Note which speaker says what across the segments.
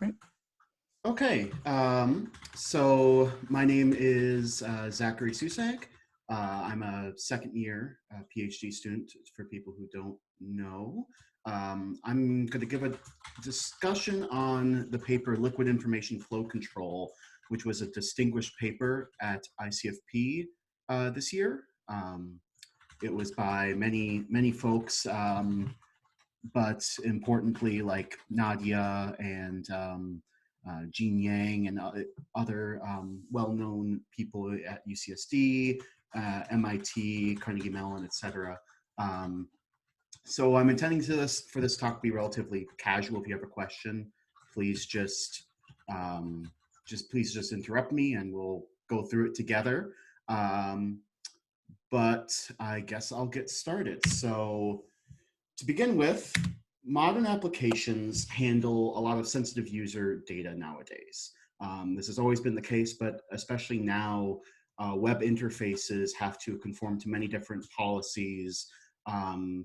Speaker 1: Great.
Speaker 2: Okay, so my name is Zachary Susag. I'm a second year PhD student for people who don't know. I'm going to give a discussion on the paper Liquid Information Flow Control, which was a distinguished paper at ICFP this year. It was by many folks, but importantly, like Nadia and Jean Yang and other well-known people at UCSD, MIT, Carnegie Mellon, etc. So I'm intending for this talk to be relatively casual. If you have a question, please please just interrupt me and we'll go through it together. But I guess I'll get started. So to begin with, modern applications handle a lot of sensitive user data nowadays. This has always been the case, but especially now, web interfaces have to conform to many different policies,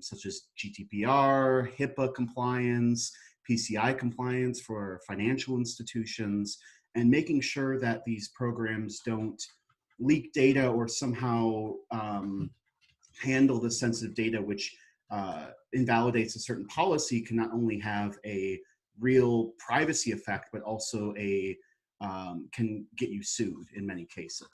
Speaker 2: such as GDPR, HIPAA compliance, PCI compliance for financial institutions, and making sure that these programs don't leak data or somehow handle the sensitive data, which invalidates a certain policy, can not only have a real privacy effect, but also can get you sued in many cases.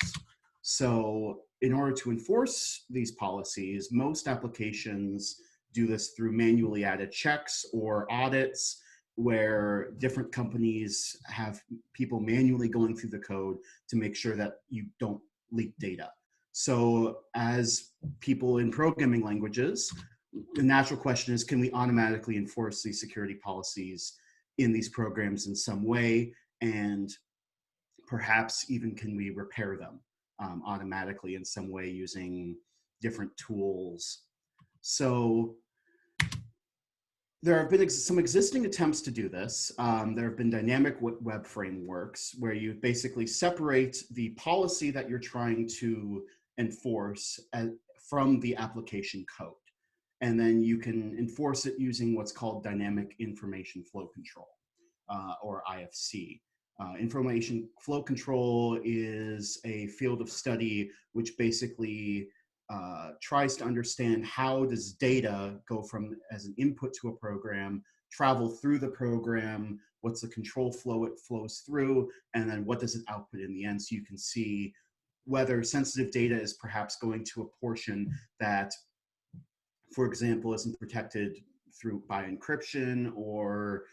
Speaker 2: So in order to enforce these policies, most applications do this through manually added checks or audits, where different companies have people manually going through the code to make sure that you don't leak data. So as people in programming languages, the natural question is, can we automatically enforce these security policies in these programs in some way? And perhaps even can we repair them automatically in some way using different tools? So there have been some existing attempts to do this. There have been dynamic web frameworks where you basically separate the policy that you're trying to enforce from the application code. And then you can enforce it using what's called dynamic information flow control, or IFC. Information flow control is a field of study which basically tries to understand how does data go from as an input to a program, travel through the program, what's the control flow it flows through, and then what does it output in the end, so you can see whether sensitive data is perhaps going to a portion that, for example, isn't protected by encryption or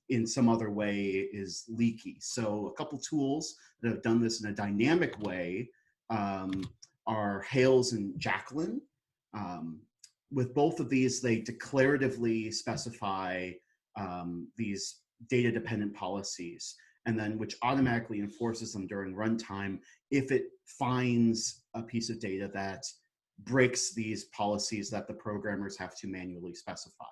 Speaker 2: in some other way is leaky. So a couple tools that have done this in a dynamic way are Hales and Jacqueline. With both of these, they declaratively specify these data-dependent policies, and then which automatically enforces them during runtime if it finds a piece of data that breaks these policies that the programmers have to manually specify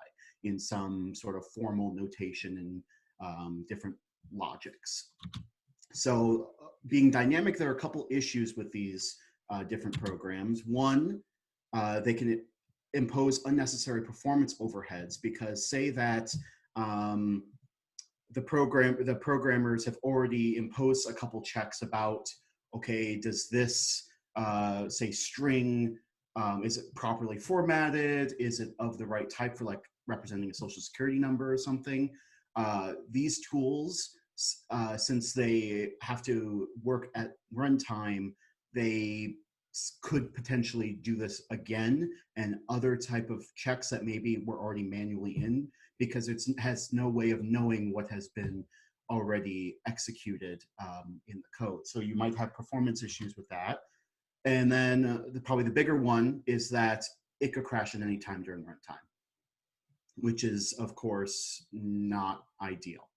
Speaker 2: in some sort of formal notation and different logics. So being dynamic, there are a couple issues with these different programs. One, they can impose unnecessary performance overheads, because say that the programmers have already imposed a couple checks about, okay, does this say string, is it properly formatted? Is it of the right type for like representing a social security number or something? These tools, since they have to work at runtime, they could potentially do this again, and other type of checks that maybe were already manually in, because it has no way of knowing what has been already executed in the code. So you might have performance issues with that. And then probably the bigger one is that it could crash at any time during runtime, which is, of course, not ideal.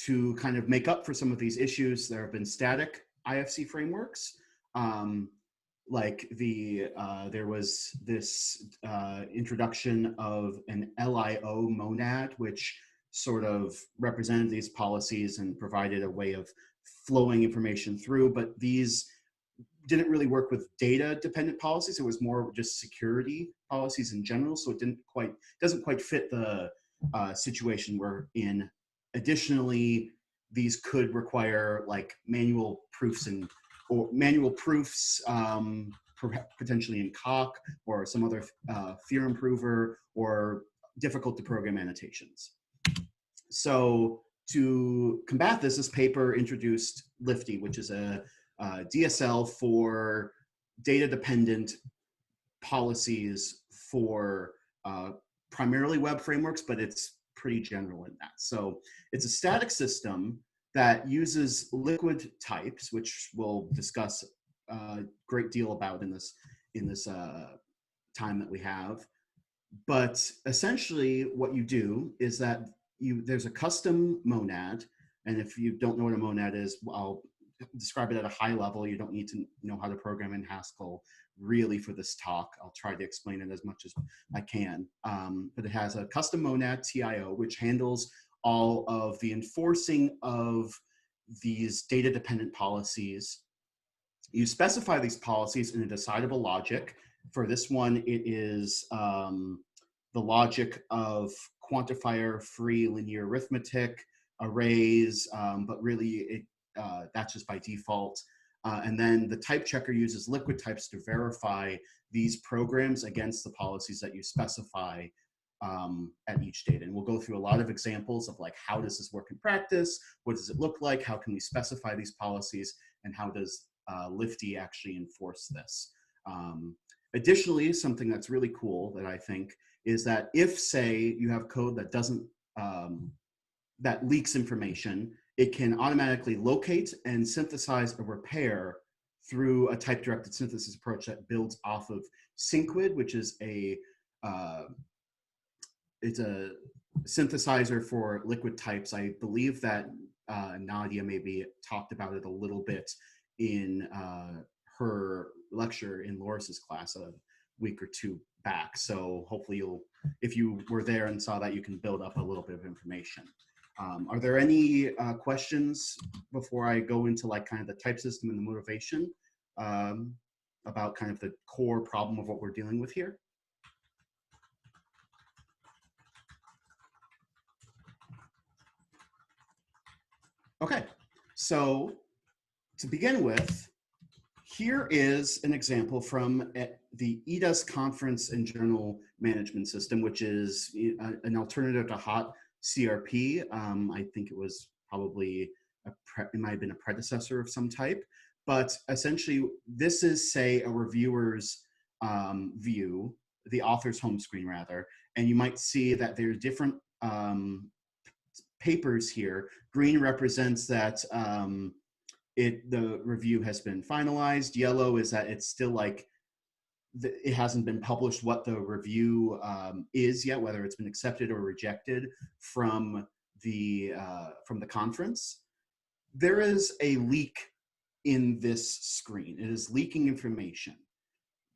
Speaker 2: To kind of make up for some of these issues, there have been static IFC frameworks. Like there was this introduction of an LIO monad, which sort of represented these policies and provided a way of flowing information through, but these didn't really work with data dependent policies. It was more just security policies in general. So it doesn't quite fit the situation we're in. Additionally, these could require like manual proofs potentially in Coq or some other theorem prover, or difficult to program annotations. So to combat this, this paper introduced Lifty, which is a DSL for data-dependent policies for primarily web frameworks, but it's pretty general in that. So it's a static system that uses liquid types, which we'll discuss a great deal about in this time that we have. But essentially what you do is that there's a custom monad, and if you don't know what a monad is, I'll describe it at a high level. You don't need to know how to program in Haskell really for this talk. I'll try to explain it as much as I can. But it has a custom monad, TIO, which handles all of the enforcing of these data-dependent policies. You specify these policies in a decidable logic. For this one, it is the logic of quantifier-free linear arithmetic, arrays, but really that's just by default. And then the type checker uses liquid types to verify these programs against the policies that you specify at each data. And we'll go through a lot of examples of like, how does this work in practice? What does it look like? How can we specify these policies? And how does Lifty actually enforce this? Additionally, something that's really cool that I think is that if, say, you have code that doesn't, that leaks information, it can automatically locate and synthesize a repair through a type-directed synthesis approach that builds off of Synquid, which is it's a synthesizer for liquid types. I believe that Nadia maybe talked about it a little bit in her lecture in Loris's class a week or two back. So hopefully if you were there and saw that, you can build up a little bit of information. Are there any questions before I go into like kind of the type system and the motivation about kind of the core problem of what we're dealing with here? Okay, so to begin with, here is an example from the EDAS Conference and Journal Management System, which is an alternative to HOT CRP. I think it was probably, it might have been a predecessor of some type, but essentially this is, say, a reviewer's view, the author's home screen rather, and you might see that there are different papers here. Green represents that the review has been finalized. Yellow is that it's still like, it hasn't been published what the review is yet, whether it's been accepted or rejected from the conference. There is a leak in this screen. It is leaking information.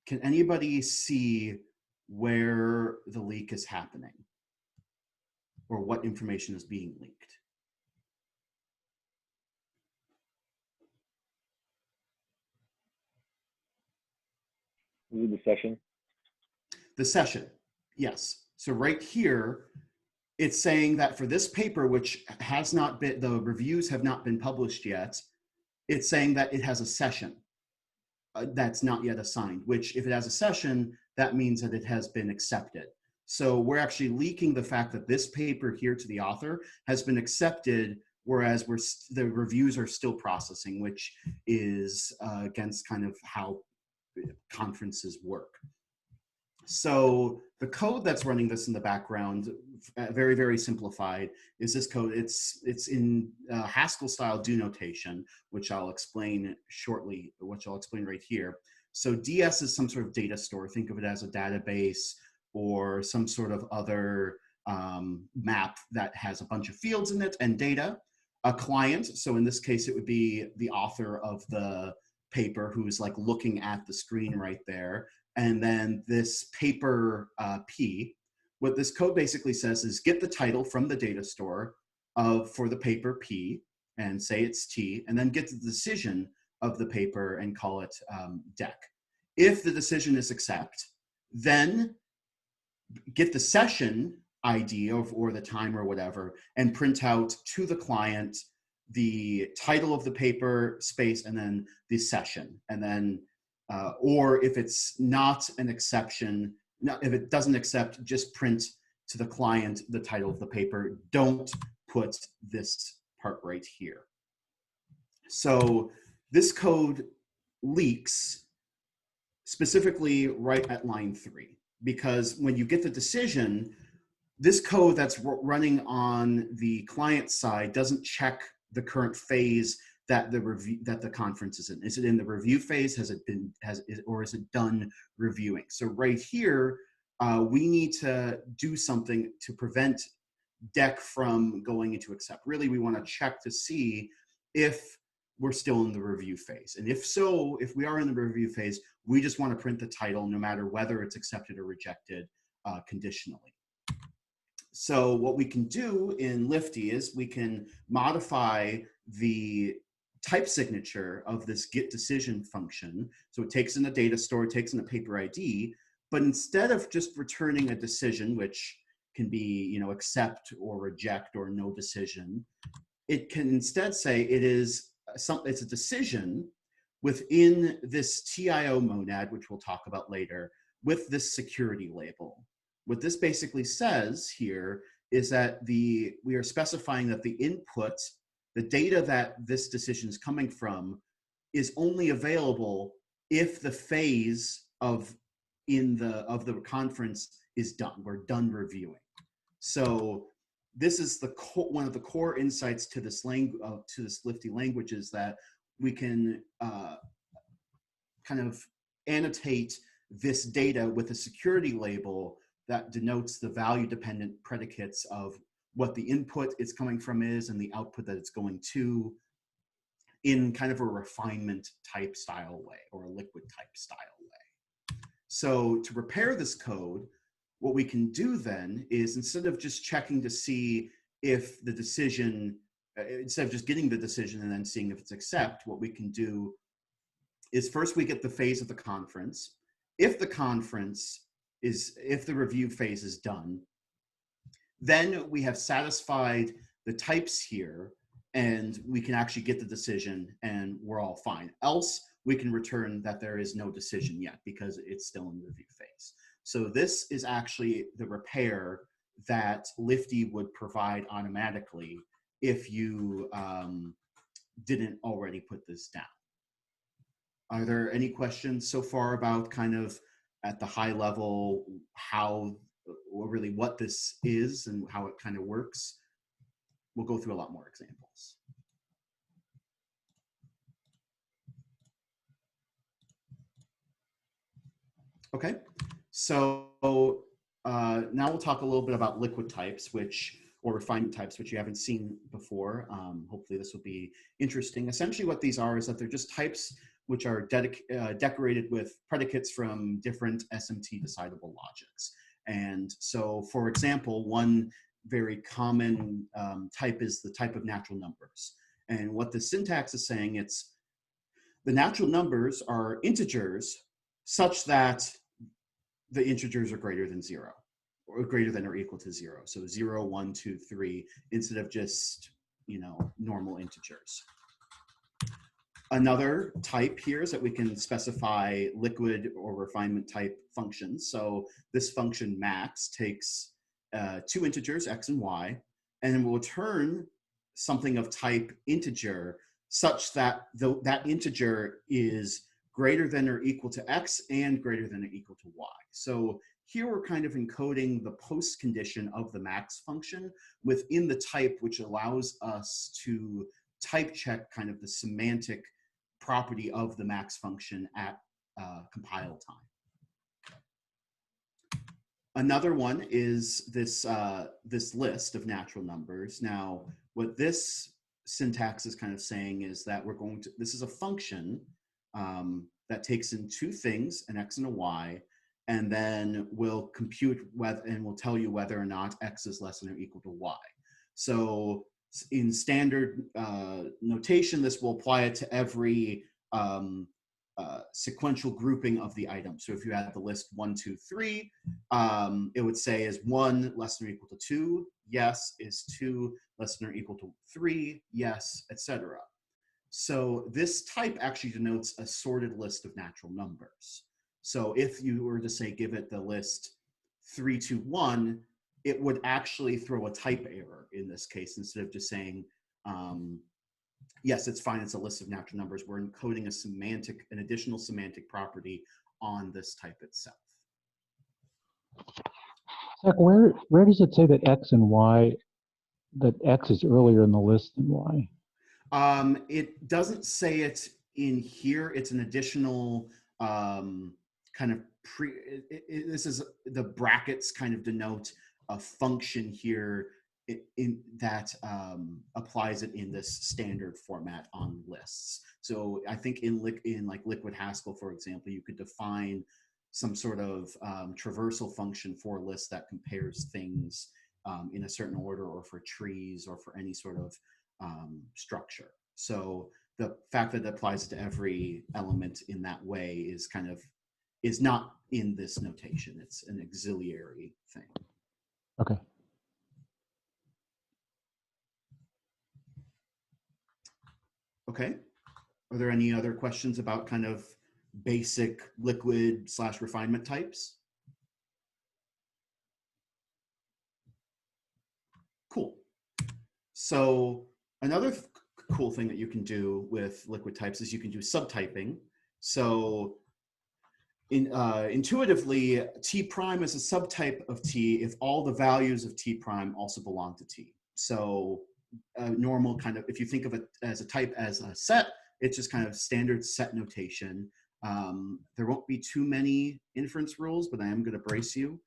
Speaker 2: Can anybody see where the leak is happening or what information is being leaked?
Speaker 1: Is it the session?
Speaker 2: The session, yes. So right here, it's saying that for this paper, which has not been, the reviews have not been published yet, it's saying that it has a session that's not yet assigned, which if it has a session, that means that it has been accepted. So we're actually leaking the fact that this paper here to the author has been accepted, whereas the reviews are still processing, which is against kind of how conferences work. So the code that's running this in the background, very, very simplified, is this code. It's in Haskell style do notation, which I'll explain shortly, which I'll explain right here. So DS is some sort of data store. Think of it as a database or some sort of other map that has a bunch of fields in it and data. A client, so in this case, it would be the author of the paper who's like looking at the screen right there. And then this paper P, what this code basically says is get the title from the data store for the paper P and say it's T, and then get the decision of the paper and call it dec. If the decision is accept, then get the session ID or the time or whatever, and print out to the client the title of the paper, space, and then the session. And then, or if it's not an exception, if it doesn't accept, just print to the client the title of the paper. Don't put this part right here. So this code leaks specifically right at line 3, because when you get the decision, this code that's running on the client side doesn't check the current phase that the conference is in. Is it in the review phase? Or is it done reviewing? So right here, we need to do something to prevent dec from going into accept. Really, we want to check to see if we're still in the review phase. And if so, if we are in the review phase, we just want to print the title no matter whether it's accepted or rejected conditionally. So what we can do in Lifty is we can modify the type signature of this get decision function. So it takes in a data store, it takes in a paper ID, but instead of just returning a decision, which can be, accept or reject or no decision, it can instead say it's a decision within this TIO monad, which we'll talk about later, with this security label. What this basically says here is that we are specifying that the input, the data that this decision is coming from, is only available if the phase of the conference is done. We're done reviewing. So this is one of the core insights to this Lifty language, is that we can kind of annotate this data with a security label that denotes the value-dependent predicates of what the input it's coming from is and the output that it's going to, in kind of a refinement type style way, or a liquid type style way. So to repair this code, what we can do then is, instead of just checking to see if the decision, instead of just getting the decision and then seeing if it's accept, what we can do is first we get the phase of the conference. If the review phase is done, then we have satisfied the types here, and we can actually get the decision and we're all fine. Else, we can return that there is no decision yet because it's still in the review phase. So this is actually the repair that Lifty would provide automatically if you didn't already put this down. Are there any questions so far about kind of at the high level how, or really what this is and how it kind of works? We'll go through a lot more examples. Okay, so now we'll talk a little bit about liquid types, or refinement types, which you haven't seen before. Hopefully this will be interesting. Essentially what these are is that they're just types which are decorated with predicates from different SMT decidable logics. And so, for example, one very common type is the type of natural numbers. And what the syntax is saying, it's the natural numbers are integers such that the integers are greater than 0, or greater than or equal to 0. So 0, 1, 2, 3, instead of just, normal integers. Another type here is that we can specify liquid or refinement type functions. So this function max takes 2 integers, x and y, and then will return something of type integer such that that integer is greater than or equal to x and greater than or equal to y. So here we're kind of encoding the post condition of the max function within the type, which allows us to type check kind of the semantic property of the max function at compile time. Another one is this, this list of natural numbers. Now, what this syntax is kind of saying is that this is a function that takes in 2 things, an x and a y, and then will compute and will tell you whether or not x is less than or equal to y. So in standard notation, this will apply it to every sequential grouping of the items. So if you had the list 1, 2, 3, it would say is 1 less than or equal to 2? Yes. Is 2 less than or equal to 3? Yes, etc. So this type actually denotes a sorted list of natural numbers. So if you were to say, give it the list 3, 2, 1, it would actually throw a type error in this case, instead of just saying, yes, it's fine, it's a list of natural numbers. We're encoding an additional semantic property on this type itself.
Speaker 3: Zach, where does it say that X and Y, that X is earlier in the list than Y?
Speaker 2: It doesn't say it in here. It's an additional kind of this is the brackets kind of denote a function here that applies it in this standard format on lists. So I think in like Liquid Haskell, for example, you could define some sort of traversal function for a list that compares things in a certain order, or for trees, or for any sort of structure. So the fact that it applies to every element in that way is not in this notation. It's an auxiliary thing.
Speaker 3: Okay.
Speaker 2: Okay. Are there any other questions about kind of basic liquid/refinement types? Cool. So another cool thing that you can do with liquid types is you can do subtyping. So intuitively, T prime is a subtype of T if all the values of T prime also belong to T. So normal kind of, if you think of it as a type as a set, it's just kind of standard set notation. There won't be too many inference rules, but I am going to brace you.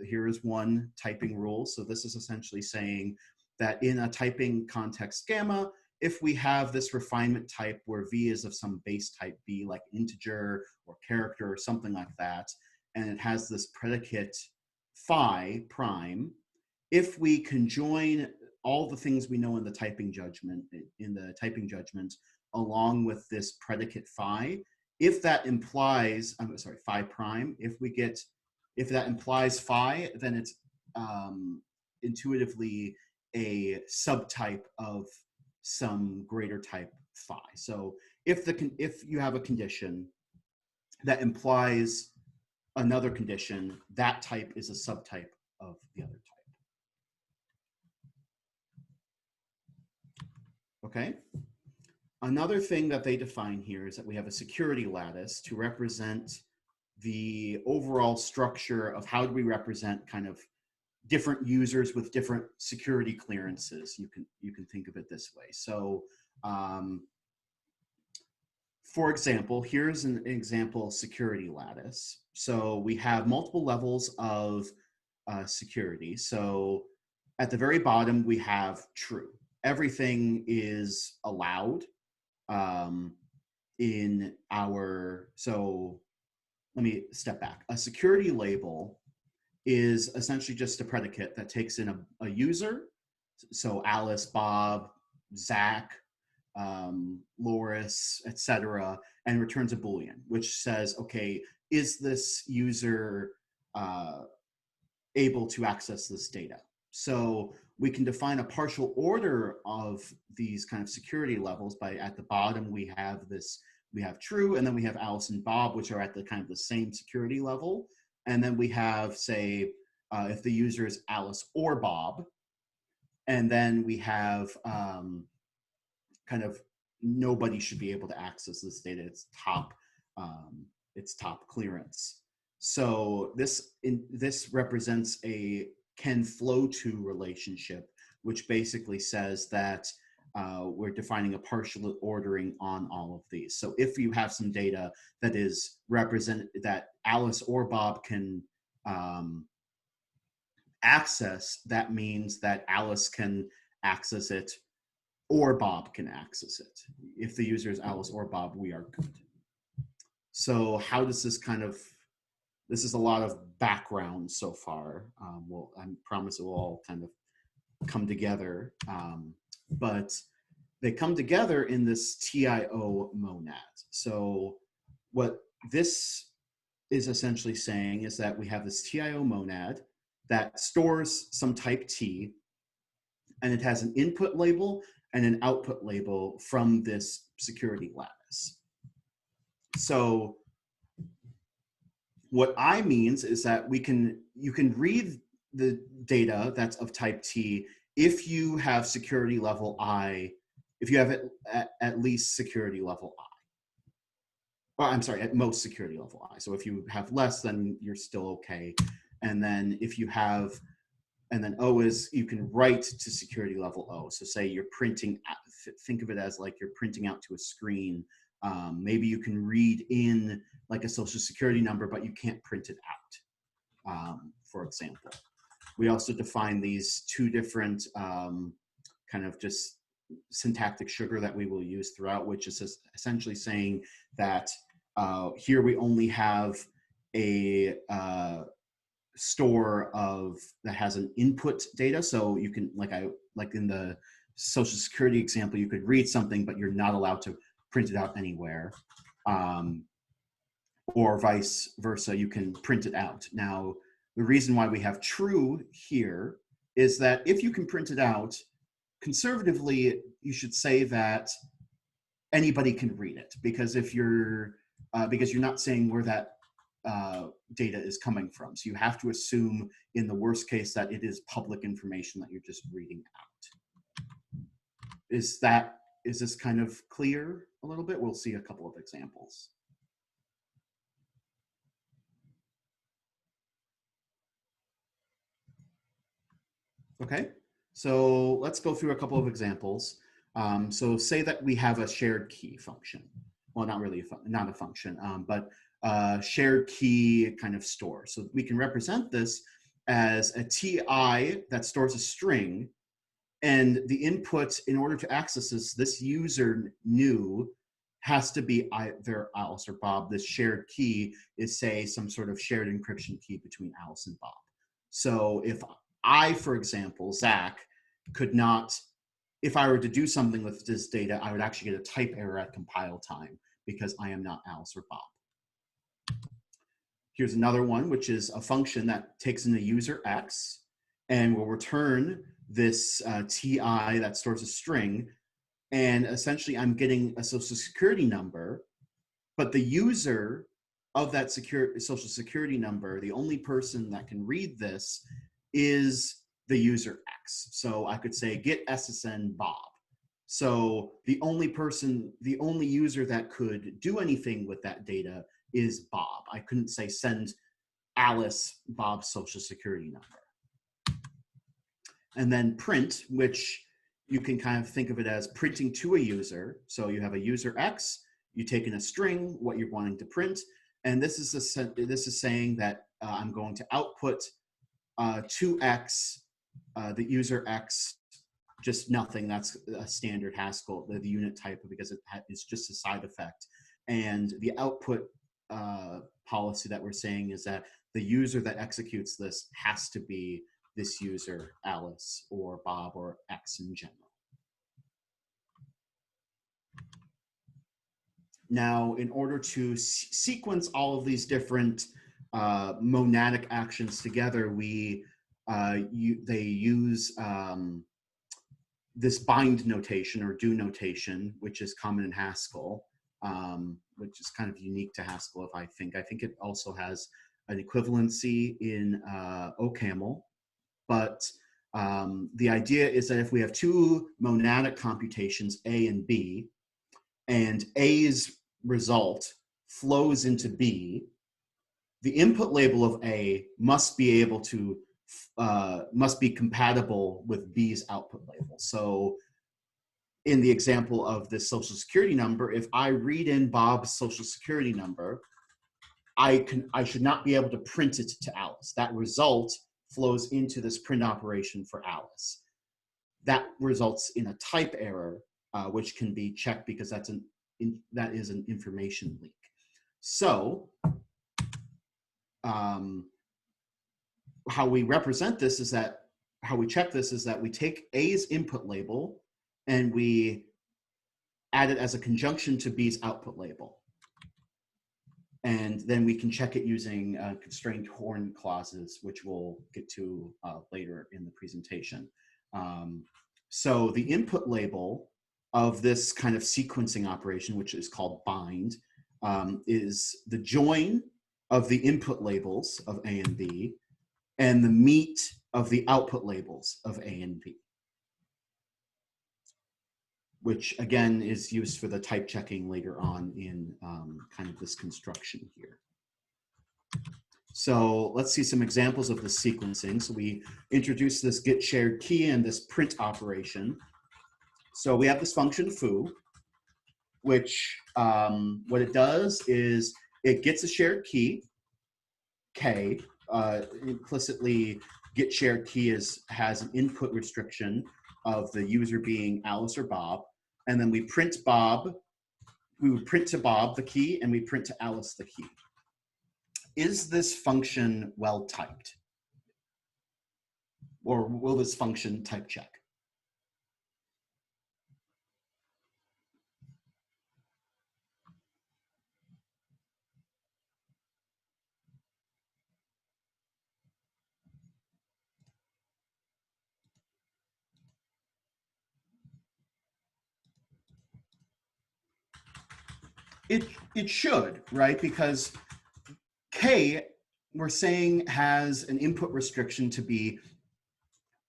Speaker 2: Here is one typing rule. So this is essentially saying that in a typing context gamma, if we have this refinement type where V is of some base type B, like integer or character or something like that, and it has this predicate phi prime, if we conjoin all the things we know in the typing judgment, along with this predicate phi, if that implies, I'm sorry, phi prime, if that implies phi, then it's intuitively a subtype of some greater type phi. So if you have a condition that implies another condition, that type is a subtype of the other type. Okay. Another thing that they define here is that we have a security lattice to represent the overall structure of how do we represent kind of different users with different security clearances. You can think of it this way. So for example, here's an example security lattice. So we have multiple levels of security. So at the very bottom, we have true. Everything is allowed in our, so let me step back. A security label is essentially just a predicate that takes in a user. So Alice, Bob, Zach, Loris, etc., and returns a Boolean, which says, okay, is this user able to access this data? So we can define a partial order of these kind of security levels by, at the bottom, we have true, and then we have Alice and Bob, which are at the kind of the same security level. And then we have, say, if the user is Alice or Bob, and then we have kind of nobody should be able to access this data. It's top clearance. So this represents a can flow to relationship, which basically says that we're defining a partial ordering on all of these. So if you have some data that is represented, that Alice or Bob can access, that means that Alice can access it or Bob can access it. If the user is Alice or Bob, we are good. So how does this this is a lot of background so far. Well, I promise it will all kind of come together, but they come together in this TIO monad. So what this is essentially saying is that we have this TIO monad that stores some type T, and it has an input label and an output label from this security lattice. So what I means is that you can read the data that's of type T if you have security level I, if you have it at least security level I. Well, I'm sorry, at most security level I. So if you have less, then you're still okay. And then if you have, and then O is, you can write to security level O. So say you're printing, think of it as like you're printing out to a screen. Maybe you can read in like a social security number, but you can't print it out, for example. We also define these two different kind of just syntactic sugar that we will use throughout, which is essentially saying that here we only have a store of that has an input data. So you can, like in the social security example, you could read something, but you're not allowed to print it out anywhere. Or vice versa, you can print it out. Now, the reason why we have true here is that if you can print it out, conservatively, you should say that anybody can read it, because if you're not saying where that data is coming from. So you have to assume in the worst case that it is public information that you're just reading out. Is this kind of clear a little bit? We'll see a couple of examples. Okay, so let's go through a couple of examples. So say that we have a shared key function. Well, not really, not a function, but shared key kind of store. So we can represent this as a TI that stores a string, and the input in order to access this user new has to be either Alice or Bob. This shared key is, say, some sort of shared encryption key between Alice and Bob. So if I, for example, Zach, could not, if I were to do something with this data, I would actually get a type error at compile time because I am not Alice or Bob. Here's another one, which is a function that takes in a user X and will return this TI that stores a string. And essentially, I'm getting a social security number, but the user of that social security number, the only person that can read this is the user X. So I could say get SSN Bob. So the only user that could do anything with that data is Bob. I couldn't say send Alice Bob's social security number. And then print, which you can kind of think of it as printing to a user. So you have a user X, you take in a string, what you're wanting to print, and this is saying that I'm going to output to X, the user X, just nothing. That's a standard Haskell, the unit type, because it's just a side effect. And the output policy that we're saying is that the user that executes this has to be this user, Alice or Bob or X in general. Now, in order to sequence all of these different monadic actions together, they use this bind notation or do notation, which is common in Haskell, which is kind of unique to Haskell. I think it also has an equivalency in OCaml, but the idea is that if we have two monadic computations, A and B, and A's result flows into B, the input label of A must be able to must be compatible with B's output label. So in the example of this social security number, if I read in Bob's social security number, I should not be able to print it to Alice. That result flows into this print operation for Alice. That results in a type error, which can be checked because that is an information leak. So how we represent this is that, how we check this is that we take A's input label and we add it as a conjunction to B's output label. And then we can check it using constrained horn clauses, which we'll get to later in the presentation. So the input label of this kind of sequencing operation, which is called bind, is the join of the input labels of A and B and the meet of the output labels of A and B, which again is used for the type checking later on in kind of this construction here. So let's see some examples of the sequencing. So we introduced this get shared key and this print operation. So we have this function foo, which what it does is it gets a shared key, K. Implicitly, get shared key has an input restriction of the user being Alice or Bob. And then we print Bob, we would print to Bob the key, and we print to Alice the key. Is this function well typed? Or will this function type check? It should, right? Because K, we're saying, has an input restriction to be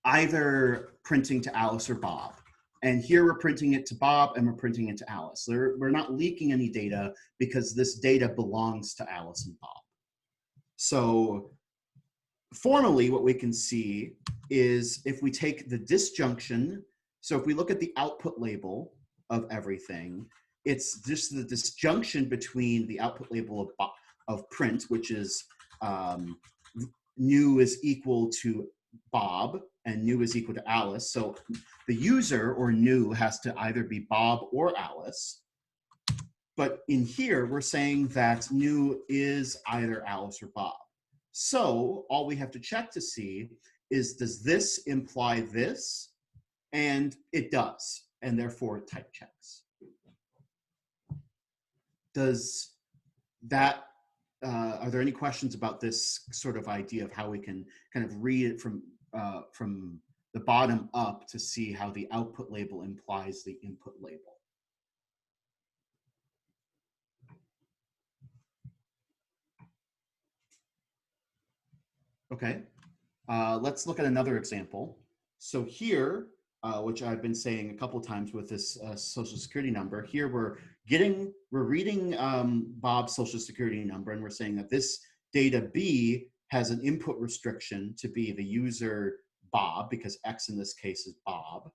Speaker 2: either printing to Alice or Bob. And here we're printing it to Bob and we're printing it to Alice. We're not leaking any data because this data belongs to Alice and Bob. So formally, what we can see is if we take the disjunction, so if we look at the output label of everything, it's just the disjunction between the output label of print, which is new is equal to Bob and new is equal to Alice. So the user or new has to either be Bob or Alice. But in here, we're saying that new is either Alice or Bob. So all we have to check to see is, does this imply this? And it does, and therefore it type checks. Does that, are there any questions about this sort of idea of how we can kind of read it from the bottom up to see how the output label implies the input label? Okay, let's look at another example. So here, which I've been saying a couple times with this social security number, here we're reading Bob's social security number, and we're saying that this data B has an input restriction to be the user Bob, because X in this case is Bob.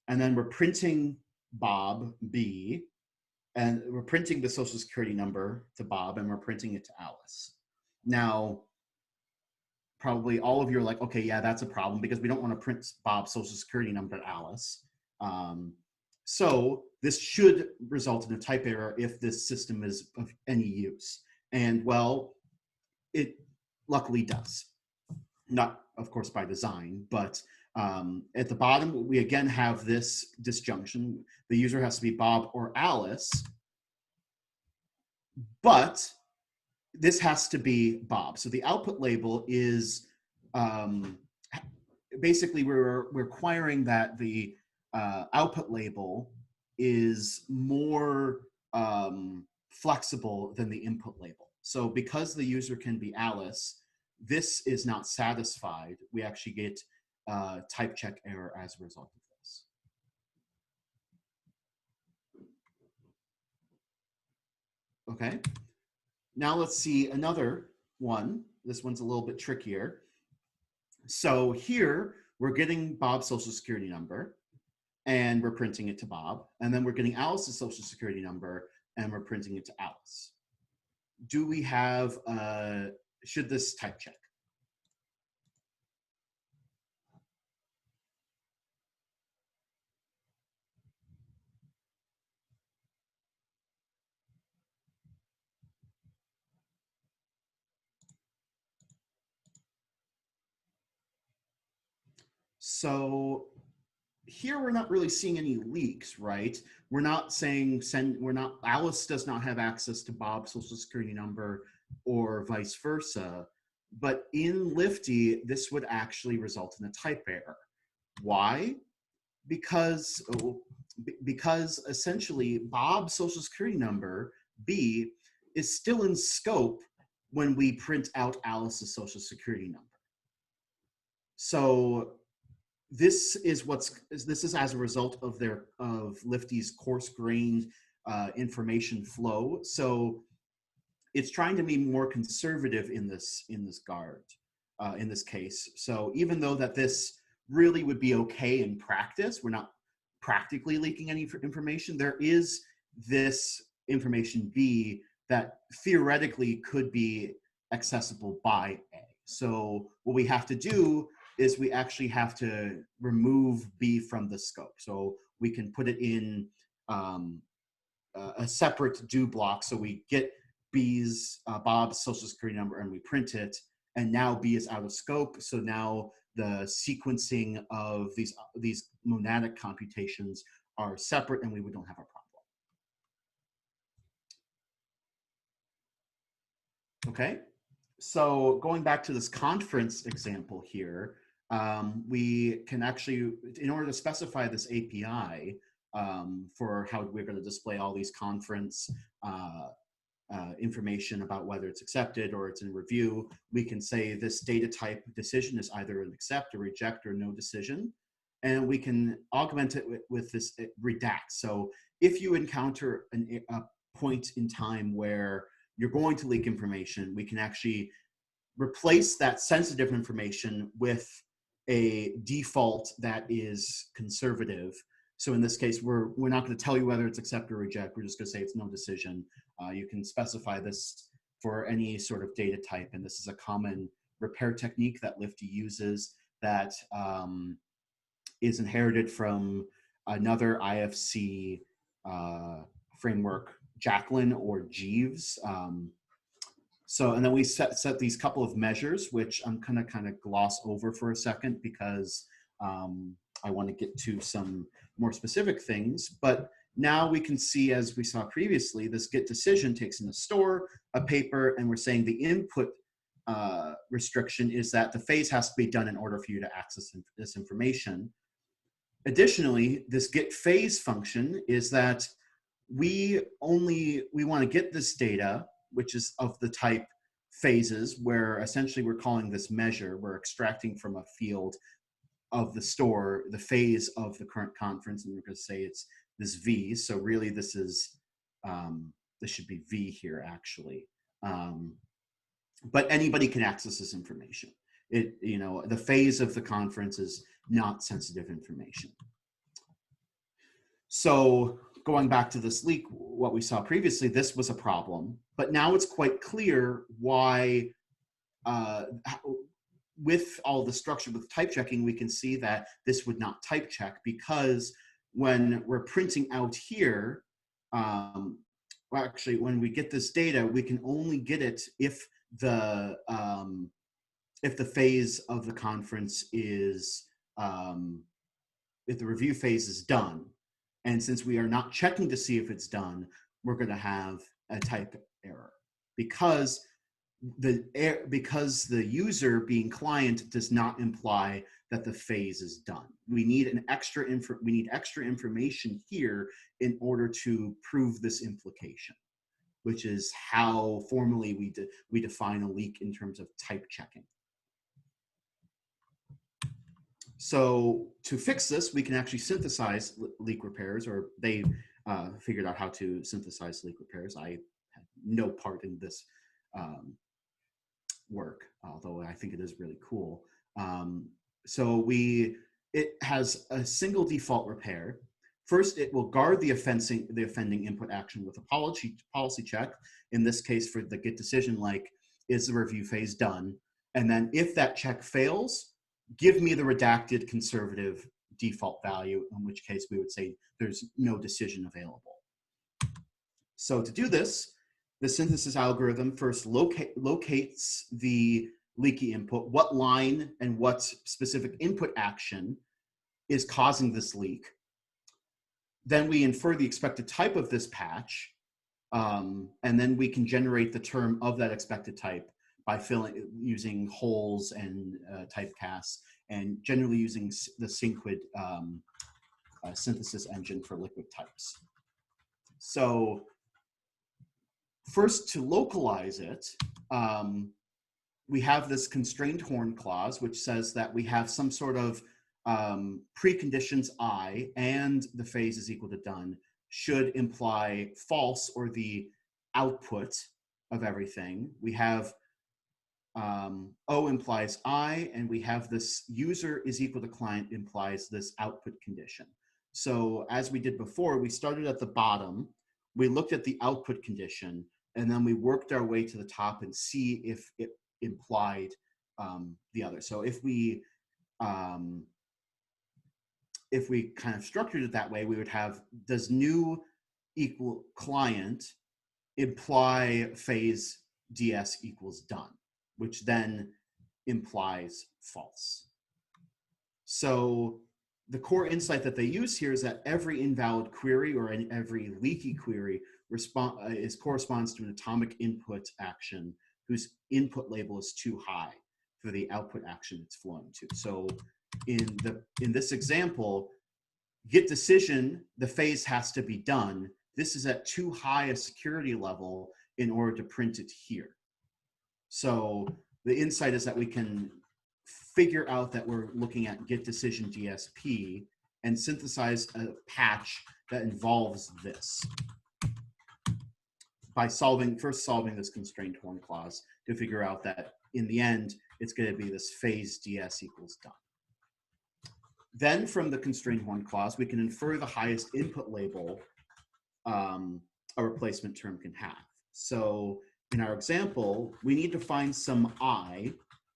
Speaker 2: And then we're printing Bob B, and we're printing the social security number to Bob, and we're printing it to Alice. Now, probably all of you are like, okay, yeah, that's a problem because we don't want to print Bob's social security number to Alice. So this should result in a type error if this system is of any use. And well, it luckily does. Not, of course, by design, but at the bottom, we again have this disjunction. The user has to be Bob or Alice, but this has to be Bob. So the output label is basically we're requiring that the output label is more flexible than the input label. So because the user can be Alice, this is not satisfied. We actually get type check error as a result of this. Okay. Now let's see another one. This one's a little bit trickier. So here we're getting Bob's social security number and we're printing it to Bob. And then we're getting Alice's social security number and we're printing it to Alice. Do we have, should this type check? So here we're not really seeing any leaks, right? We're not saying Alice does not have access to Bob's social security number or vice versa. But in Lifty, this would actually result in a type error. Why? Because essentially Bob's social security number, B, is still in scope when we print out Alice's social security number. So this is as a result of Lifty's coarse-grained information flow. So it's trying to be more conservative in this case. So even though that this really would be okay in practice, we're not practically leaking any information. There is this information B that theoretically could be accessible by A. So what we have to do is we actually have to remove B from the scope. So we can put it in a separate do block. So we get Bob's social security number and we print it, and now B is out of scope. So now the sequencing of these monadic computations are separate, and we don't have a problem. Okay, so going back to this conference example here, we can actually, in order to specify this API for how we're going to display all these conference information about whether it's accepted or it's in review, we can say this data type decision is either an accept or reject or no decision. And we can augment it with this redact. So if you encounter a point in time where you're going to leak information, we can actually replace that sensitive information with a default that is conservative. So in this case, we're not going to tell you whether it's accept or reject. We're just going to say it's no decision. You can specify this for any sort of data type, and this is a common repair technique that Lifty uses that is inherited from another IFC framework, Jacqueline or Jeeves. And then we set these couple of measures, which I'm gonna kind of gloss over for a second because I want to get to some more specific things. But now we can see, as we saw previously, this get decision takes in a store, a paper, and we're saying the input restriction is that the phase has to be done in order for you to access this information. Additionally, this get phase function is that we want to get this data, which is of the type phases, where essentially we're calling this measure, we're extracting from a field of the store the phase of the current conference, and we're going to say it's this V. So really this is, this should be V here actually. But anybody can access this information. The phase of the conference is not sensitive information. So going back to this leak, what we saw previously, this was a problem, but now it's quite clear why, with all the structure with type checking, we can see that this would not type check, because when we're printing out here, well, actually, when we get this data, we can only get it if the phase of the conference is, if the review phase is done. And since we are not checking to see if it's done, we're going to have a type error because the user being client does not imply that the phase is done. We need extra information here in order to prove this implication, which is how formally we define a leak in terms of type checking. So to fix this, we can actually synthesize leak repairs, or they figured out how to synthesize leak repairs. I had no part in this work, although I think it is really cool. So it has a single default repair. First, it will guard the offending input action with a policy check. In this case, for the get decision, like, is the review phase done? And then if that check fails, give me the redacted conservative default value, in which case we would say there's no decision available. So to do this, the synthesis algorithm first locates the leaky input, what line and what specific input action is causing this leak. Then we infer the expected type of this patch, and then we can generate the term of that expected type by using holes and typecasts, and generally using the Synquid synthesis engine for liquid types. So first, to localize it, we have this constrained horn clause, which says that we have some sort of preconditions I and the phase is equal to done should imply false, or the output of everything. We have O implies I, and we have this user is equal to client implies this output condition. So as we did before, we started at the bottom, we looked at the output condition, and then we worked our way to the top and see if it implied the other. So if we kind of structured it that way, we would have, does new equal client imply phase ds equals done, which then implies false. So the core insight that they use here is that every invalid query or every leaky query corresponds to an atomic input action whose input label is too high for the output action it's flowing to. So in this example, get decision, the phase has to be done. This is at too high a security level in order to print it here. So the insight is that we can figure out that we're looking at get decision DSP and synthesize a patch that involves this by first solving this constrained horn clause to figure out that in the end, it's going to be this phase ds equals done. Then from the constrained horn clause, we can infer the highest input label a replacement term can have. So in our example, we need to find some I,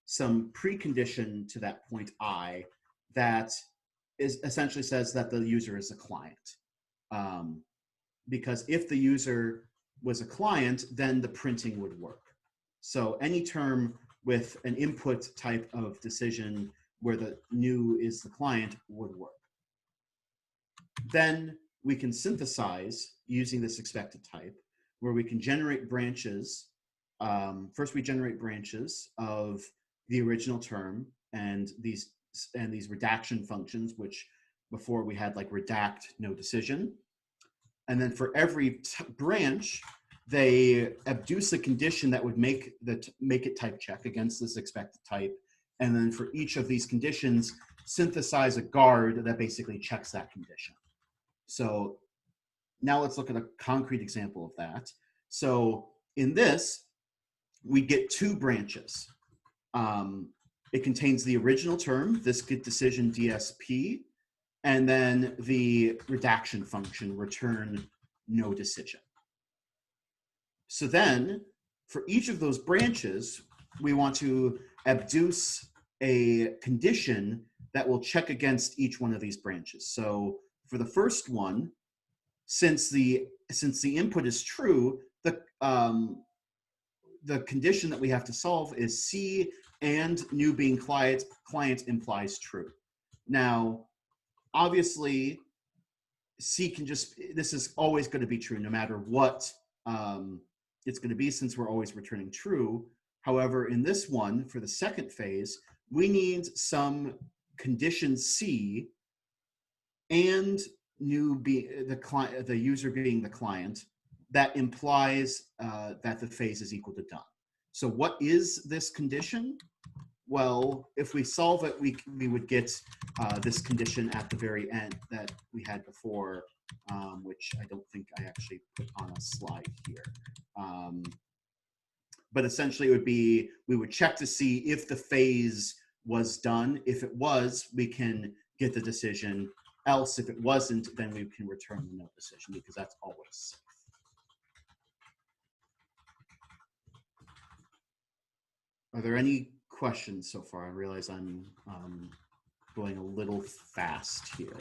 Speaker 2: some precondition to that point I, that essentially says that the user is a client. Because if the user was a client, then the printing would work. So any term with an input type of decision where the new is the client would work. Then we can synthesize using this expected type, where we can generate branches. First, we generate branches of the original term and these redaction functions, which before we had like redact no decision. And then for every branch, they abduce a condition that would make it type check against this expected type. And then for each of these conditions, synthesize a guard that basically checks that condition. So now let's look at a concrete example of that. So in this, we get two branches. It contains the original term, this get decision DSP, and then the redaction function, return no decision. So then, for each of those branches, we want to abduce a condition that will check against each one of these branches. So for the first one, since the input is true, the condition that we have to solve is C and new being client implies true. Now, obviously, C can this is always going to be true no matter what it's going to be, since we're always returning true. However, in this one, for the second phase, we need some condition C and the user being the client that implies that the phase is equal to done. So what is this condition? Well, if we solve it, we would get this condition at the very end that we had before, which I don't think I actually put on a slide here. But essentially it would be, we would check to see if the phase was done. If it was, we can get the decision. Else, if it wasn't, then we can return the no decision, because that's always safe. Are there any questions so far? I realize I'm going a little fast here.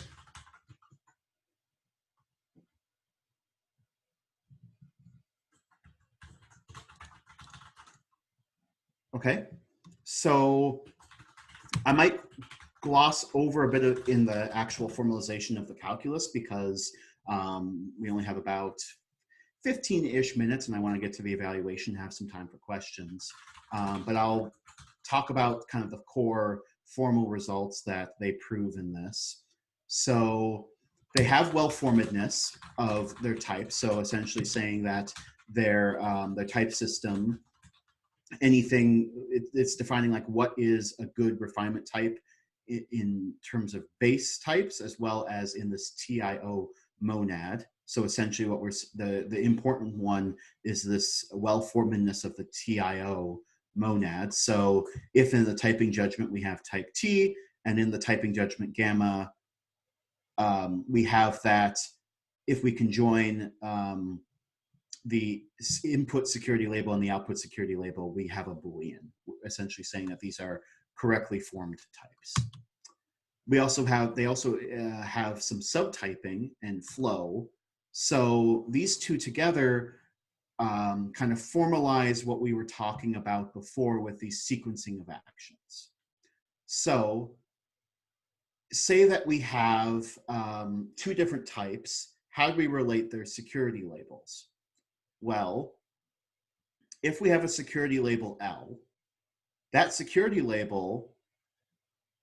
Speaker 2: Okay, so I might gloss over a bit in the actual formalization of the calculus because we only have about 15-ish minutes, and I want to get to the evaluation, have some time for questions. But I'll talk about kind of the core formal results that they prove in this. So they have well-formedness of their type. So essentially saying that their type system, anything, it's defining like what is a good refinement type in terms of base types, as well as in this TIO monad. So essentially what the important one is this well-formedness of the TIO monad. So if in the typing judgment we have type T, and in the typing judgment gamma, we have that if we can join the input security label and the output security label, we have a Boolean, essentially saying that these are correctly formed types. They also have some subtyping and flow. So these two together kind of formalize what we were talking about before with the sequencing of actions. So say that we have two different types. How do we relate their security labels? Well, if we have a security label L, that security label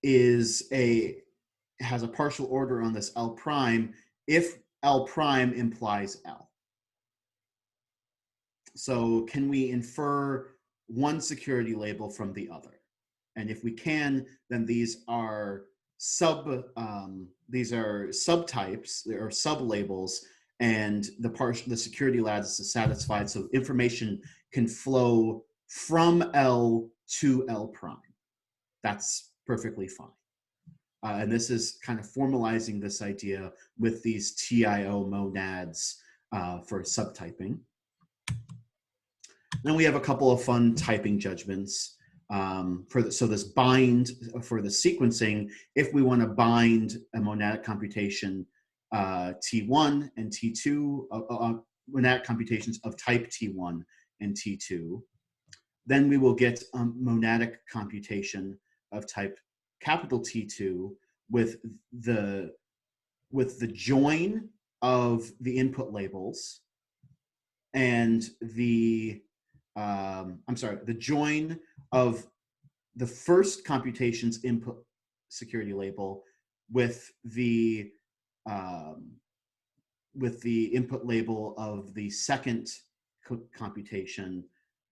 Speaker 2: has a partial order on this L prime if L prime implies L. So can we infer one security label from the other? And if we can, then these are subtypes or sublabels, and the security lattice is satisfied, so information can flow from L to L prime. That's perfectly fine. And this is kind of formalizing this idea with these TIO monads for subtyping. Then we have a couple of fun typing judgments. So this bind for the sequencing, if we want to bind a monadic computation T1 and T2, monadic computations of type T1 and T2, then we will get a monadic computation of type capital T2 with the join of the input labels and the join of the first computation's input security label with the input label of the second computation,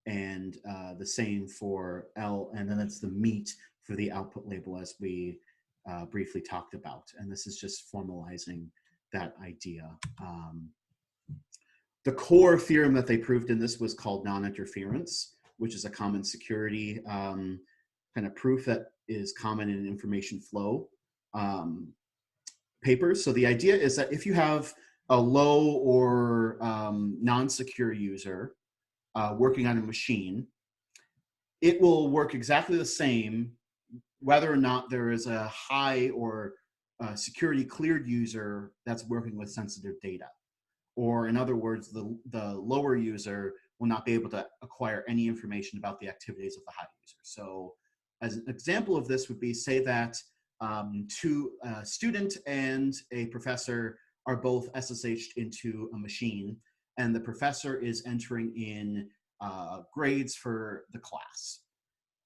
Speaker 2: and the same for L, and then it's the meet for the output label, as we briefly talked about. And this is just formalizing that idea. The core theorem that they proved in this was called non-interference, which is a common security kind of proof that is common in information flow papers. So the idea is that if you have a low or non-secure user working on a machine, it will work exactly the same whether or not there is a high or security cleared user that's working with sensitive data. Or in other words, the lower user will not be able to acquire any information about the activities of the high user. So as an example of this would be, say that a student and a professor are both SSH'd into a machine, and the professor is entering in grades for the class,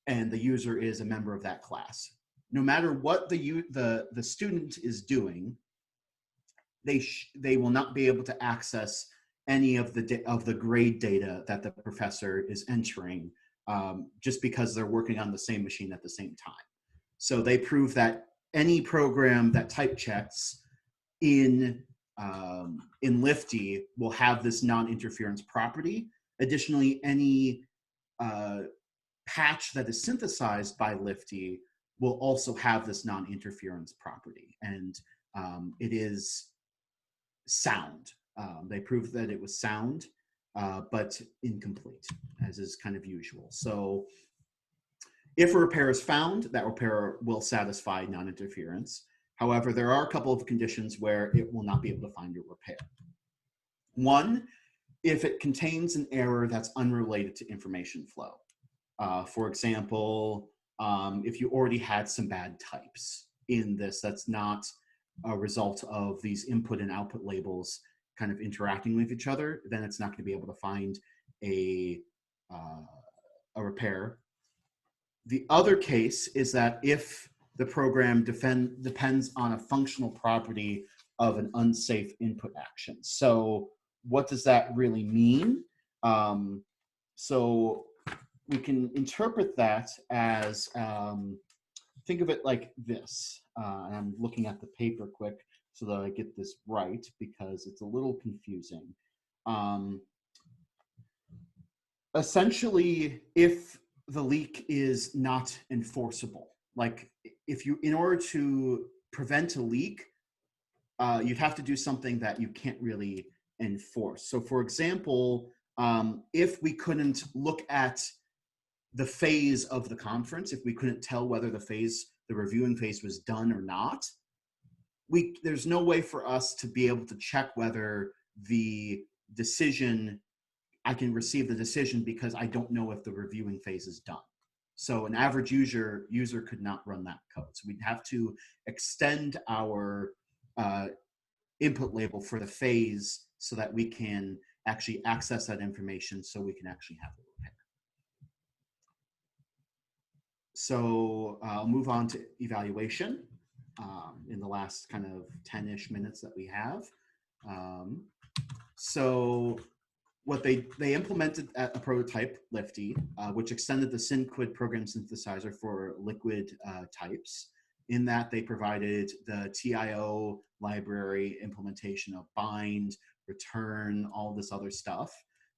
Speaker 2: and the user is a member of that class. No matter what the student is doing, they will not be able to access any of the grade data that the professor is entering, just because they're working on the same machine at the same time. So they prove that any program that type checks in Lifty will have this non-interference property. Additionally, any patch that is synthesized by Lifty will also have this non-interference property, and it is sound. They proved that it was sound, but incomplete, as is kind of usual. So if a repair is found, that repair will satisfy non-interference. However, there are a couple of conditions where it will not be able to find your repair. One, if it contains an error that's unrelated to information flow. For example, if you already had some bad types, in this that's not a result of these input and output labels kind of interacting with each other, then it's not going to be able to find a repair. The other case is that if the program depends on a functional property of an unsafe input action. So what does that really mean? So we can interpret that as, think of it like this. And I'm looking at the paper quick so that I get this right because it's a little confusing. Essentially, if the leak is not enforceable, like if you, in order to prevent a leak, you'd have to do something that you can't really enforce. So for example, if we couldn't look at the phase of the conference, if we couldn't tell whether the reviewing phase was done or not, there's no way for us to be able to check whether the decision, I can receive the decision because I don't know if the reviewing phase is done. So an average user could not run that code. So we'd have to extend our input label for the phase so that we can actually access that information so we can actually have the repair. So I'll move on to evaluation in the last kind of 10-ish minutes that we have. So what they implemented a prototype, Lifty, which extended the synquid program synthesizer for liquid types. In that, they provided the TIO library implementation of bind, return, all this other stuff.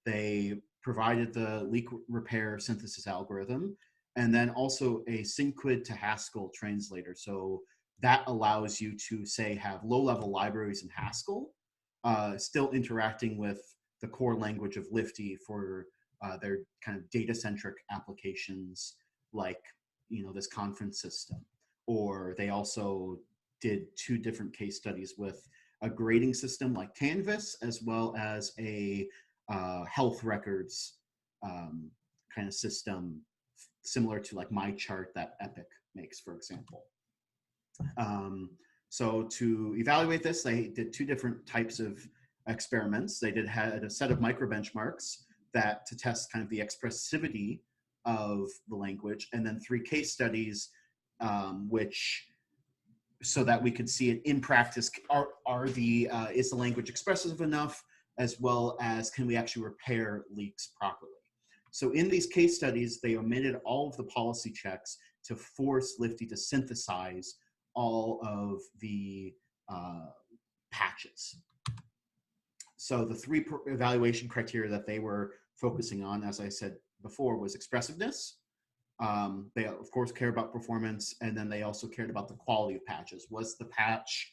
Speaker 2: They provided the leak repair synthesis algorithm, and then also a synquid to Haskell translator. So that allows you to, say, have low-level libraries in Haskell, still interacting with the core language of Lifty for their kind of data-centric applications, like this conference system. Or they also did 2 different case studies with a grading system like Canvas, as well as a health records kind of system, similar to like MyChart that Epic makes, for example. So to evaluate this, they did 2 different types of experiments. They had a set of micro benchmarks to test kind of the expressivity of the language, and then 3 case studies, so that we could see it in practice. Is the language expressive enough, as well as can we actually repair leaks properly? So in these case studies, they omitted all of the policy checks to force Lifty to synthesize all of the patches. So the 3 evaluation criteria that they were focusing on, as I said before, was expressiveness. They of course care about performance, and then they also cared about the quality of patches. Was the patch,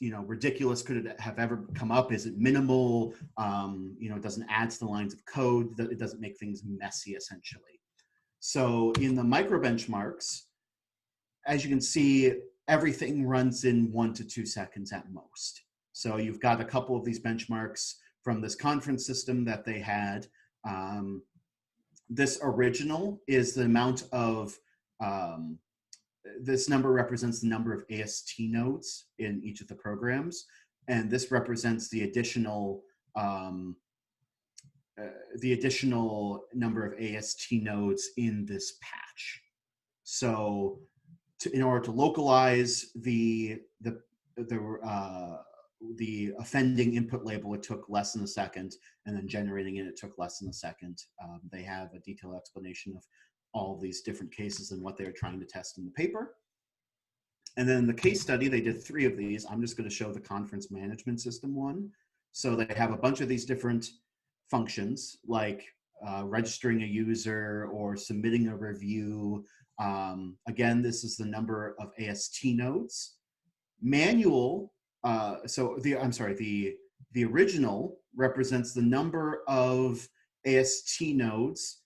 Speaker 2: ridiculous? Could it have ever come up? Is it minimal? It doesn't add to the lines of code. It doesn't make things messy, essentially. So in the micro benchmarks, as you can see, everything runs in 1 to 2 seconds at most. So you've got a couple of these benchmarks from this conference system that they had. This original is the amount of, this number represents the number of AST nodes in each of the programs. And this represents the additional number of AST nodes in this patch. So in order to localize the offending input label, it took less than a second, and then generating it took less than a second. They have a detailed explanation of all of these different cases and what they were trying to test in the paper. And then in the case study, they did 3 of these. I'm just going to show the conference management system one. So they have a bunch of these different functions, like registering a user or submitting a review. Again, this is the number of AST nodes. Manual, the original represents the number of AST nodes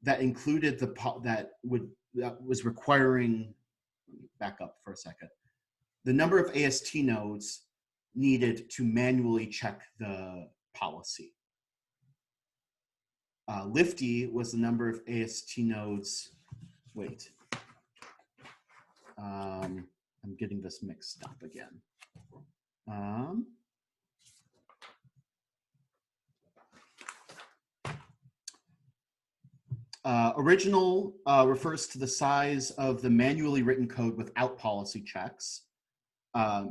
Speaker 2: that included that was requiring, back up for a second, the number of AST nodes needed to manually check the policy. Lifty was the number of AST nodes, I'm getting this mixed up again. Original refers to the size of the manually written code without policy checks.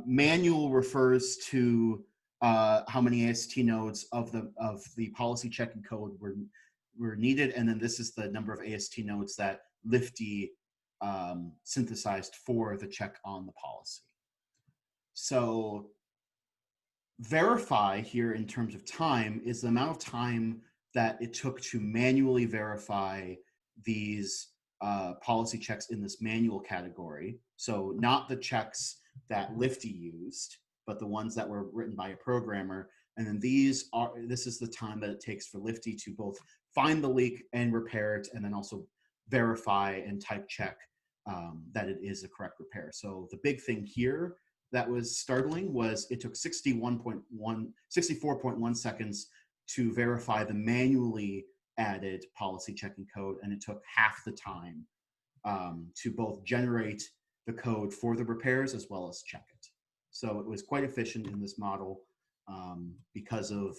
Speaker 2: Manual refers to how many AST nodes of the policy checking code were needed, and then this is the number of AST nodes that Lifty synthesized for the check on the policy. So verify here in terms of time is the amount of time that it took to manually verify these policy checks in this manual category. So not the checks that Lifty used, but the ones that were written by a programmer. And then this is the time that it takes for Lifty to both find the leak and repair it, and then also verify and type check that it is a correct repair. So the big thing here that was startling was it took 64.1 seconds to verify the manually added policy checking code, and it took half the time to both generate the code for the repairs as well as check it. So it was quite efficient in this model because of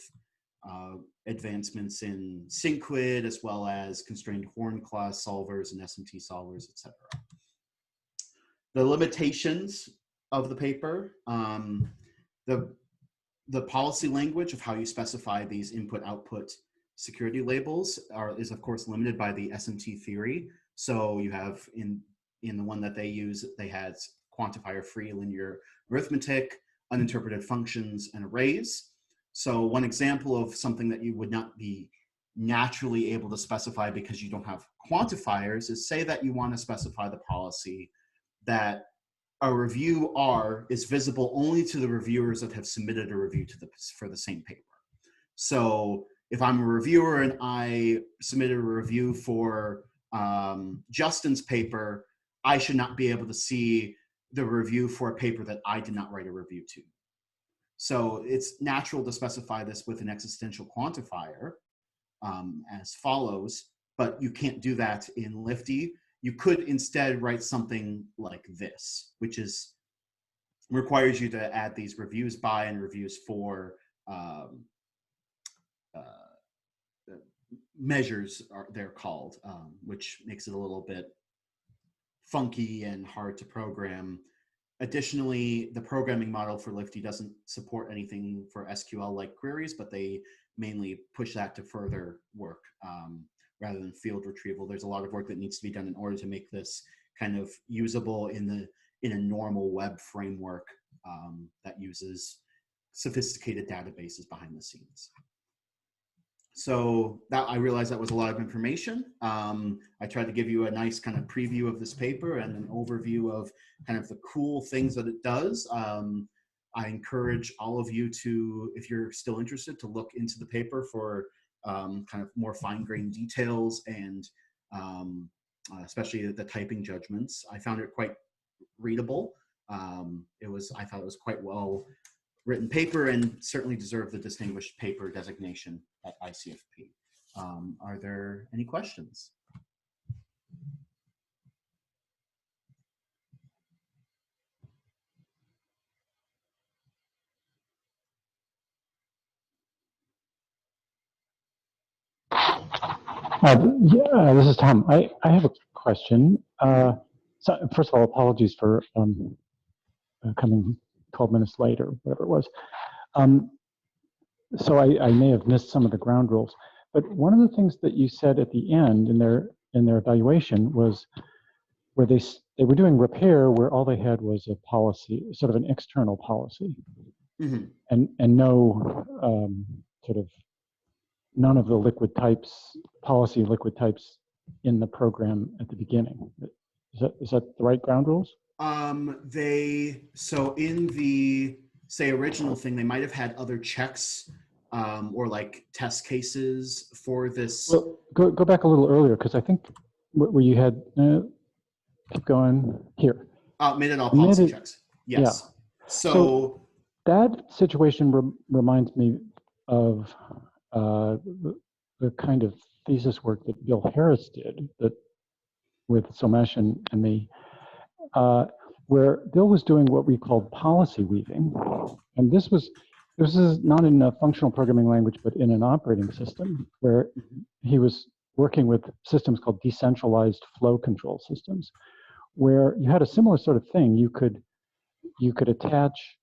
Speaker 2: advancements in synquid as well as constrained horn class solvers and SMT solvers, etc. The limitations of the paper, the policy language of how you specify these input-output security labels is of course limited by the SMT theory. So you have in the one that they use, they had quantifier-free linear arithmetic, uninterpreted functions, and arrays. So one example of something that you would not be naturally able to specify because you don't have quantifiers is, say that you want to specify the policy that a review R is visible only to the reviewers that have submitted a review for the same paper. So if I'm a reviewer and I submitted a review for Justin's paper, I should not be able to see the review for a paper that I did not write a review to. So it's natural to specify this with an existential quantifier as follows, but you can't do that in Lifty. You could instead write something like this, which requires you to add these reviews by and reviews for measures, they're called, which makes it a little bit funky and hard to program. Additionally, the programming model for Lifty doesn't support anything for SQL-like queries, but they mainly push that to further work rather than field retrieval. There's a lot of work that needs to be done in order to make this kind of usable in a normal web framework that uses sophisticated databases behind the scenes. So I realized that was a lot of information. I tried to give you a nice kind of preview of this paper and an overview of kind of the cool things that it does. I encourage all of you to, if you're still interested, to look into the paper for kind of more fine-grained details and especially the typing judgments. I found it quite readable. I thought it was quite well written paper and certainly deserved the distinguished paper designation at ICFP. Are there any questions?
Speaker 3: Yeah, this is Tom. I have a question. So first of all, apologies for coming 12 minutes late or whatever it was. So I may have missed some of the ground rules, but one of the things that you said at the end in their evaluation was where they were doing repair where all they had was a policy, sort of an external policy, and no sort of none of the liquid types, policy liquid types in the program at the beginning. Is that the right ground rules?
Speaker 2: So in the, say, original thing, they might have had other checks or like test cases for this.
Speaker 3: Well, go back a little earlier, because I think where you had, keep going here.
Speaker 2: Made it all policy checks. Yes.
Speaker 3: Yeah.
Speaker 2: So
Speaker 3: that situation reminds me of the kind of thesis work that Bill Harris did that with Somesh and me, where Bill was doing what we called policy weaving. And this is not in a functional programming language, but in an operating system where he was working with systems called decentralized flow control systems, where you had a similar sort of thing. You could attach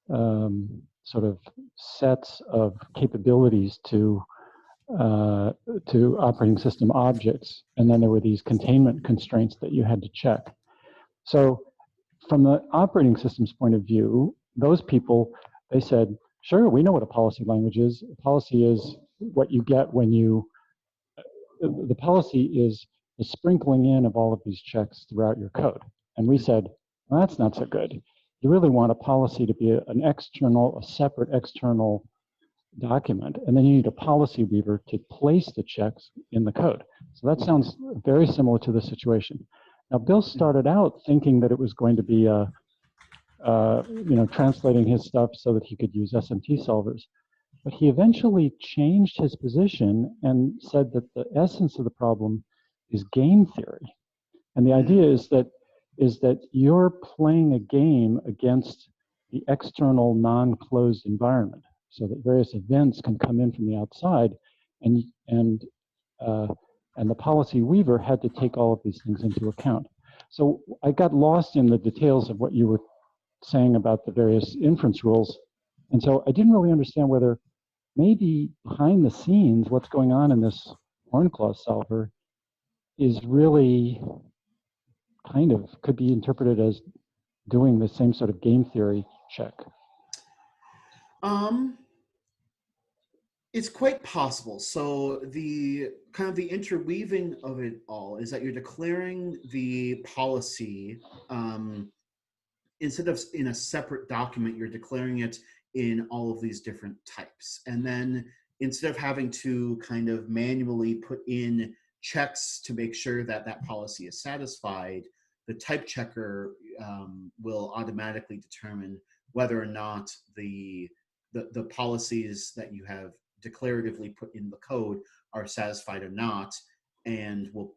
Speaker 3: sort of sets of capabilities to operating system objects, and then there were these containment constraints that you had to check. So from the operating system's point of view, those people, they said, sure, we know what a policy language is. A policy is what you get when the policy is the sprinkling in of all of these checks throughout your code. And we said, well, that's not so good. You really want a policy to be a separate external document, and then you need a policy weaver to place the checks in the code. So that sounds very similar to the situation. Now, Bill started out thinking that it was going to be translating his stuff so that he could use SMT solvers, but he eventually changed his position and said that the essence of the problem is game theory, and the idea is that you're playing a game against the external non-closed environment, so that various events can come in from the outside, and the policy weaver had to take all of these things into account. So I got lost in the details of what you were saying about the various inference rules, and so I didn't really understand whether maybe behind the scenes what's going on in this horn clause solver is really kind of could be interpreted as doing the same sort of game theory check.
Speaker 2: It's quite possible. So the kind of the interweaving of it all is that you're declaring the policy instead of in a separate document, you're declaring it in all of these different types. And then instead of having to kind of manually put in checks to make sure that that policy is satisfied, the type checker will automatically determine whether or not the policies that you have declaratively put in the code are satisfied or not, and will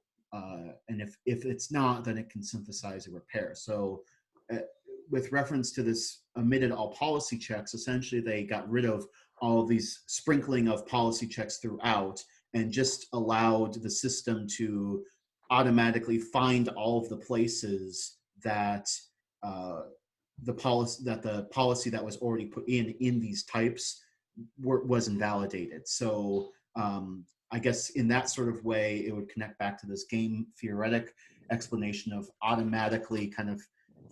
Speaker 2: and if it's not, then it can synthesize a repair. So with reference to this omitted all policy checks, essentially they got rid of all of these sprinkling of policy checks throughout and just allowed the system to automatically find all of the places that the policy that was already put in these types was invalidated. So I guess in that sort of way, it would connect back to this game theoretic explanation of automatically kind of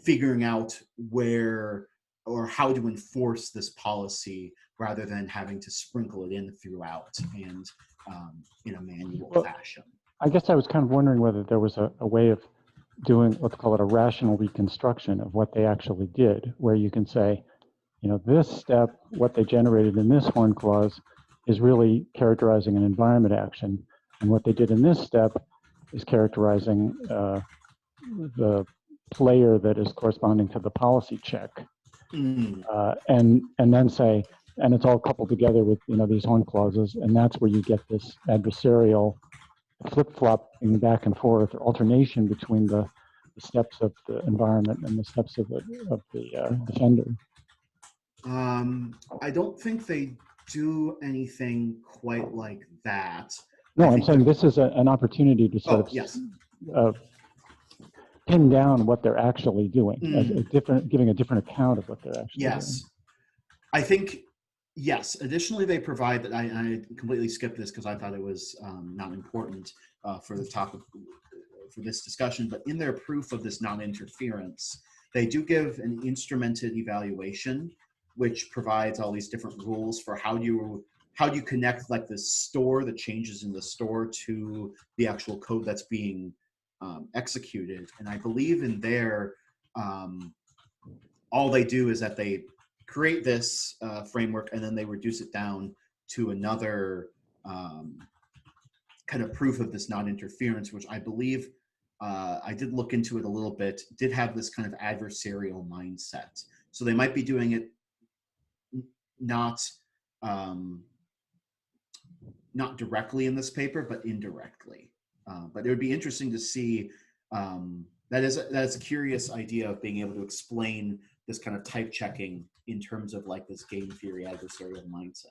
Speaker 2: figuring out where or how to enforce this policy rather than having to sprinkle it in throughout and in a manual fashion.
Speaker 3: I guess I was kind of wondering whether there was a way of doing, let's call it a rational reconstruction of what they actually did, where you can say, this step, what they generated in this horn clause is really characterizing an environment action. And what they did in this step is characterizing the player that is corresponding to the policy check. And then say, and it's all coupled together with these horn clauses, and that's where you get this adversarial flip-flopping back and forth, or alternation between the steps of the environment and the steps of the defender.
Speaker 2: I don't think they do anything quite like that.
Speaker 3: No, I'm saying this is an opportunity to sort of pin down what they're actually doing, giving a different account of what they're actually doing.
Speaker 2: I think, yes. Additionally, they provide that I completely skipped this because I thought it was not important for the topic for this discussion, but in their proof of this non-interference, they do give an instrumented evaluation, which provides all these different rules for how do you connect like the store, the changes in the store to the actual code that's being executed. And I believe in there, all they do is that they create this framework and then they reduce it down to another kind of proof of this non-interference, which I believe I did look into it a little bit, did have this kind of adversarial mindset. So they might be doing it not directly in this paper, but indirectly. But it would be interesting to see That is a curious idea of being able to explain this kind of type checking in terms of like this game theory adversarial mindset.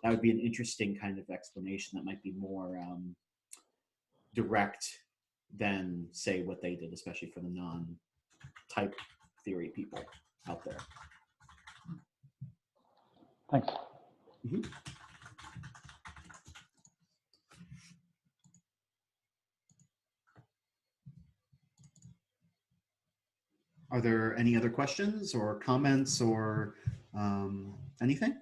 Speaker 2: That would be an interesting kind of explanation that might be more direct than say what they did, especially for the non-type theory people out there.
Speaker 3: Thanks.
Speaker 2: Mm-hmm. Are there any other questions or comments or anything?